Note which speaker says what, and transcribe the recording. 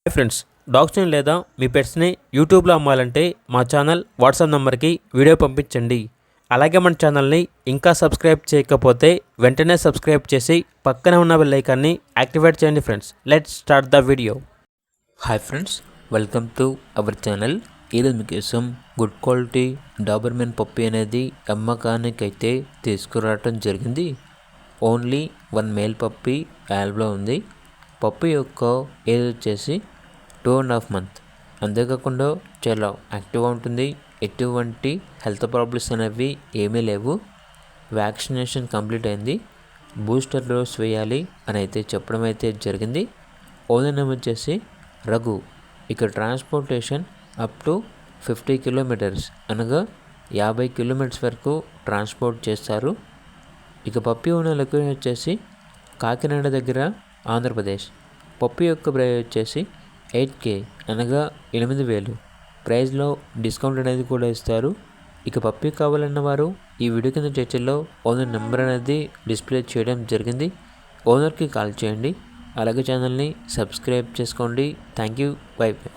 Speaker 1: Hi friends, డాగ్స్ని లేదా మీ పెట్స్ని యూట్యూబ్లో అమ్మాలంటే మా ఛానల్ వాట్సాప్ నెంబర్కి వీడియో పంపించండి. అలాగే మన ఛానల్ని ఇంకా సబ్స్క్రైబ్ చేయకపోతే వెంటనే సబ్స్క్రైబ్ చేసి పక్కనే ఉన్న బెల్ ఐకాన్ని యాక్టివేట్ చేయండి. Friends, let's start the video. Hi friends, welcome to our channel. ఈరోజు మీకోసం గుడ్ క్వాలిటీ డాబర్మెన్ పప్పీ అనేది అమ్మకానికి అయితే తీసుకురావటం జరిగింది. ఓన్లీ 1 మేల్ పప్పీ యాల్బ్లో ఉంది. పప్పీ యొక్క ఏజ్ వచ్చేసి 2.5 months. అంతేకాకుండా చాలా యాక్టివ్గా ఉంటుంది. ఎటువంటి హెల్త్ ప్రాబ్లమ్స్ అనేవి ఏమీ లేవు. వ్యాక్సినేషన్ కంప్లీట్ అయింది. బూస్టర్ డోస్ వేయాలి అని అయితే చెప్పడం అయితే జరిగింది. ఓనర్ నేమ్ వచ్చేసి రఘు. ఇక్కడ ట్రాన్స్పోర్టేషన్ అప్ టు 50 kilometers అనగా 50 kilometers వరకు ట్రాన్స్పోర్ట్ చేస్తారు. ఇక పప్పీ ఉన్న లొకేషన్ వచ్చేసి కాకినాడ దగ్గర, ఆంధ్రప్రదేశ్. పప్పీ యొక్క ప్రైస్ వచ్చేసి 8K అనగా 8,000. ప్రైస్లో డిస్కౌంట్ అనేది కూడా ఇస్తారు. ఇక పప్పీ కావాలన్న వారు ఈ వీడియో కింద చర్చల్లో ఓనర్ నెంబర్ అనేది డిస్ప్లే చేయడం జరిగింది. ఓనర్కి కాల్ చేయండి. అలాగే ఛానల్ని సబ్స్క్రైబ్ చేసుకోండి. Thank you. By by.